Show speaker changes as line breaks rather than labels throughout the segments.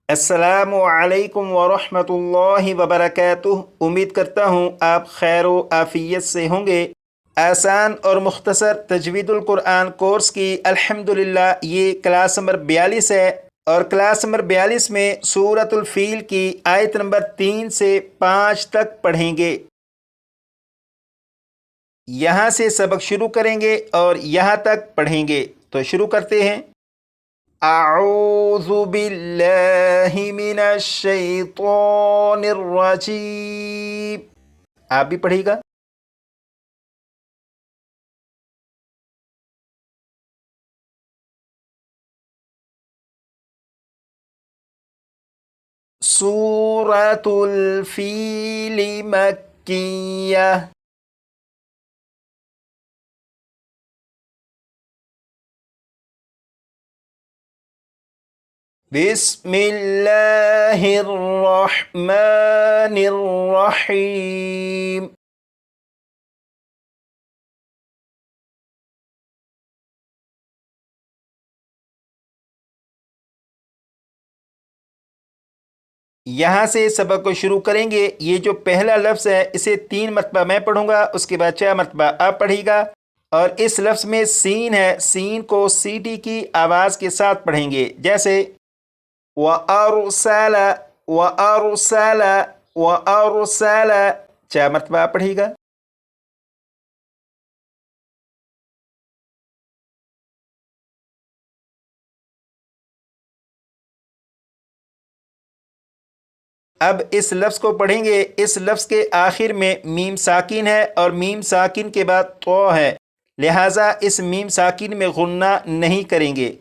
अस्सलामु अलैकुम वरहमतुल्लाहि वबरकातुह। उम्मीद करता हूँ आप खैर व आफियत से होंगे। आसान और मुख्तसर तजवीदुल कुरान कोर्स की अल्हम्दुलिल्लाह ये क्लास नंबर 42 है, और क्लास नंबर 42 में सूरतुल फील की आयत नंबर 3 से 5 तक पढ़ेंगे। यहाँ से सबक शुरू करेंगे और यहाँ तक पढ़ेंगे। तो शुरू करते हैं। अऊज़ु बिल्लाहि मिनश शैतानिर रजीम। आप भी पढ़िएगा। सूरतुल फील मक्किय्या। बिस्मिल्लाहिर रहमानिर रहीम। यहाँ से सबक को शुरू करेंगे। ये जो पहला लफ्ज़ है इसे 3 मरतबा मैं पढ़ूंगा, उसके बाद 4 मरतबा आप पढ़िएगा। और इस लफ्ज़ में सीन है, सीन को सीटी की आवाज़ के साथ पढ़ेंगे, जैसे व अरसला व अरसला व अरसला। 4 मरतबा आप पढ़िएगा। अब इस लफ्ज़ को पढ़ेंगे। इस लफ्ज़ के आखिर में मीम साकिन है और मीम साकिन के बाद तो है, लिहाजा इस मीम साकिन में गुन्ना नहीं करेंगे।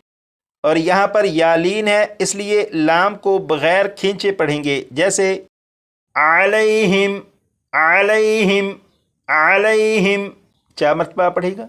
और यहाँ पर यालीन है, इसलिए लाम को बग़ैर खींचे पढ़ेंगे, जैसे अलैहिम अलैहिम अलैहिम। 4 मरतबा पढ़ेगा।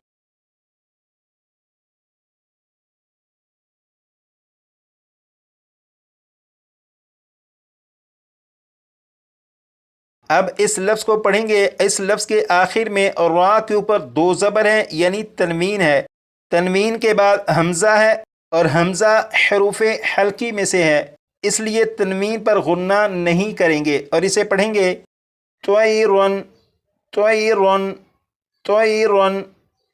अब इस लफ्ज़ को पढ़ेंगे। इस लफ्ज़ के आखिर में और रा के ऊपर 2 ज़बर हैं, यानी तनवीन है। तनवीन के बाद हमज़ा है और हमज़ा हरूफ़ हल्की में से है, इसलिए तनवीन पर गुन्ना नहीं करेंगे और इसे पढ़ेंगे त्वयरुन त्वयरुन त्वयरुन।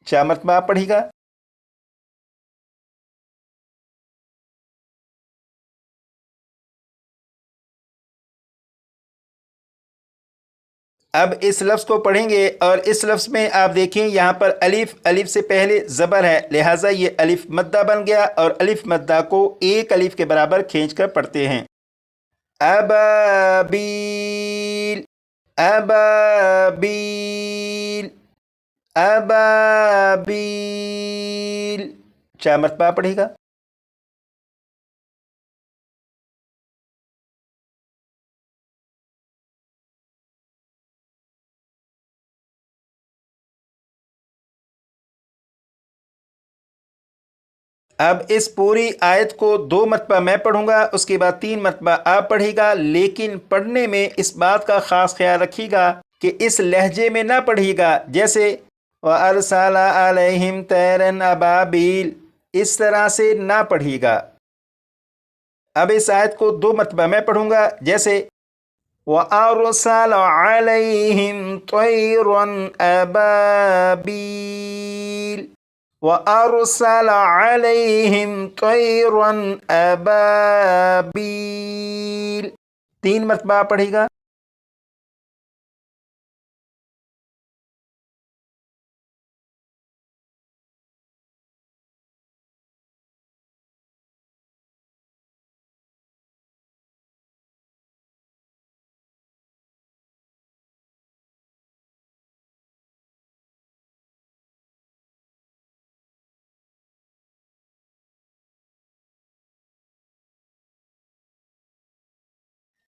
4 मरतबा पढ़ेगा। अब इस लफ्ज़ को पढ़ेंगे और इस लफ्ज़ में आप देखें यहाँ पर अलिफ, अलिफ से पहले ज़बर है, लिहाजा ये अलिफ मद्दा बन गया और अलिफ मद्दा को एक अलिफ के बराबर खींचकर पढ़ते हैं। अबाबील अबाबील अबाबील। 4 मरतबा पढ़ेगा। अब इस पूरी आयत को 2 मरतबा मैं पढ़ूंगा, उसके बाद 3 मरतबा आप पढ़िएगा, लेकिन पढ़ने में इस बात का ख़ास ख्याल रखिएगा कि इस लहजे में ना पढ़िएगा, जैसे व अरसला अलैहिम तैरन अबाबील, इस तरह से ना पढ़िएगा। अब इस आयत को 2 मरतबा मैं पढ़ूंगा, जैसे व अरसला अलैहिम तैरन अबाबील व अरसल अलैहिम तैरन अबाबील। 3 मरतबा पढ़ेगा।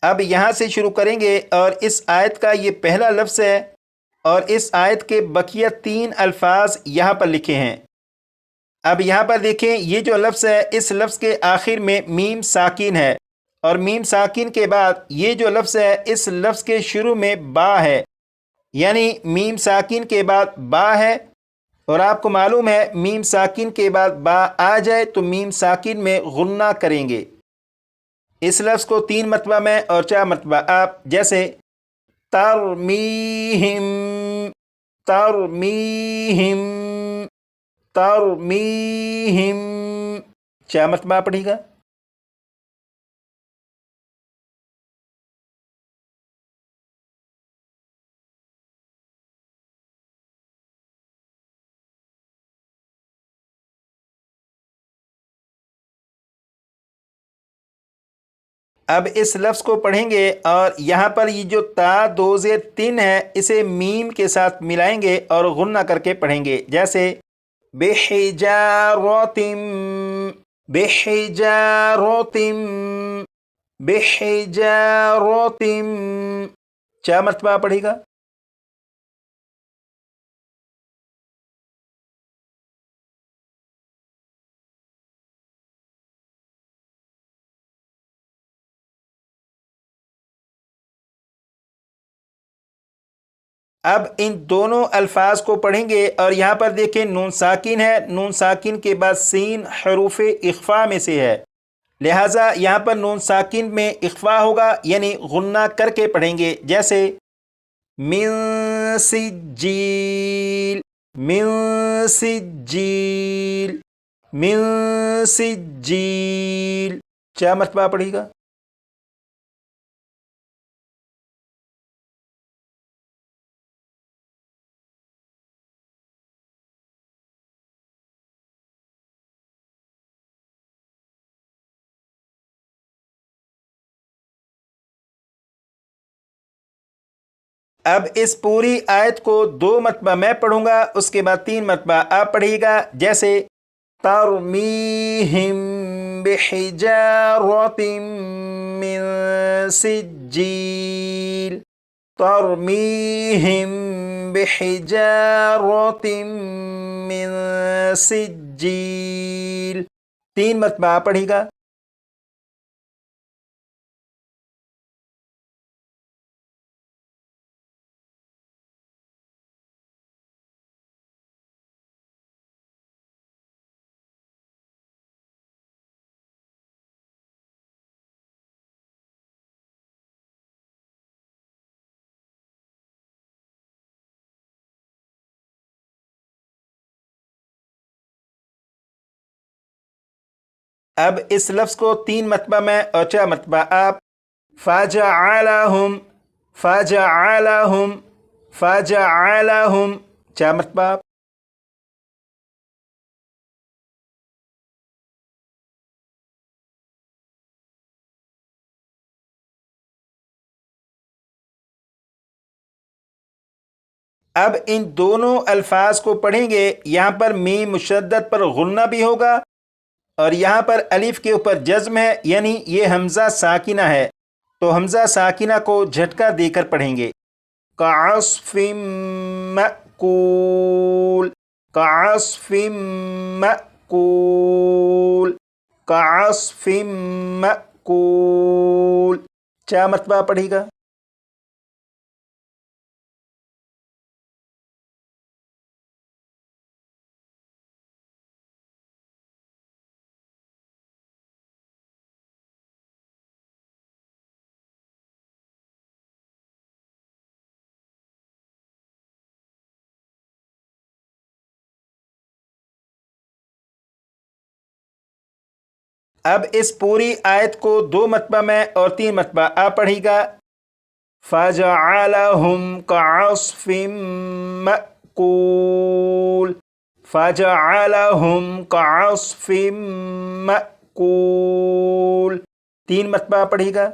अब यहाँ से शुरू करेंगे और इस आयत का ये पहला लफ्ज़ है और इस आयत के बकिया 3 अल्फाज यहाँ पर लिखे हैं। अब यहाँ पर देखें, ये जो लफ्ज़ है इस लफ्ज़ के आखिर में मीम साकिन है और मीम साकिन के बाद ये जो लफ्ज़ है इस लफ्ज़ के शुरू में बा है, यानी मीम साकिन के बाद बा है। और आपको मालूम है मीम साकिन के बाद बा आ जाए तो मीम साकिन में गुन्ना करेंगे। اس لفظ کو 3 مرتبہ میں اور 4 مرتبہ آپ، جیسے ترمیہم، ترمیہم، ترمیہم، 4 مرتبہ پڑھے گا۔ اب اس لفظ کو پڑھیں گے اور یہاں پر یہ جو تا 2 زیر 3 ہے اسے میم کے ساتھ ملائیں گے اور غنہ کر کے پڑھیں گے، جیسے بحجارۃ، بحجارۃ، بحجارۃ، 4 مرتبہ پڑھے گا۔ اب ان دونوں الفاظ کو پڑھیں گے اور یہاں پر دیکھیں نون ساکن ہے، نون ساکن کے بعد سین حروف اخفاء میں سے ہے، لہٰذا یہاں پر نون ساکن میں اخفاء ہوگا، یعنی غنہ کر کے پڑھیں گے، جیسے من سجیل، من سجیل، من سجیل، 4 مرتبہ پڑھے گا۔ اب اس پوری آیت کو 2 مرتبہ میں پڑھوں گا، اس کے بعد 3 مرتبہ آپ پڑھیے گا، جیسے ترمیہم بحجارۃ من سجیل، ترمیہم بحجارۃ من سجیل، 3 مرتبہ آپ پڑھیے گا۔ اب اس لفظ کو 3 مرتبہ میں اور 4 مرتبہ آپ، فَجَعَلَهُمْ، فَجَعَلَهُمْ، فَجَعَلَهُمْ، 4 مرتبہ آپ۔ اب ان دونوں الفاظ کو پڑھیں گے، یہاں پر میم مشدد پر غنہ بھی ہوگا اور یہاں پر الف کے اوپر جزم ہے، یعنی یہ حمزہ ساکنہ ہے، تو حمزہ ساکنہ کو جھٹکا دے کر پڑھیں گے، کعصف مأکول، کعصف مأکول، کعصف مأکول، 4 مرتبہ پڑھے گا۔ اب اس پوری آیت کو 2 مرتبہ میں اور 3 مرتبہ آپ پڑھے گا، فَجَعَلَهُمْ كَعَصْفٍ مَأْكُولٍ، فَجَعَلَهُمْ كَعَصْفٍ مَأْكُولٍ، 3 مرتبہ پڑھے گا۔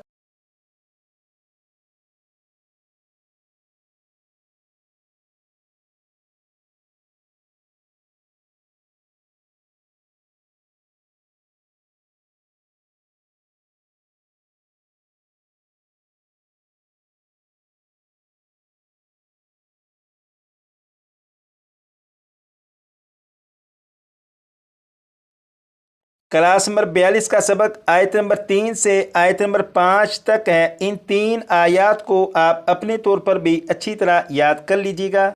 کلاس نمبر 42 کا سبق آیت نمبر 3 سے آیت نمبر 5 تک ہے، ان 3 آیات کو آپ اپنے طور پر بھی اچھی طرح یاد کر لیجیے گا۔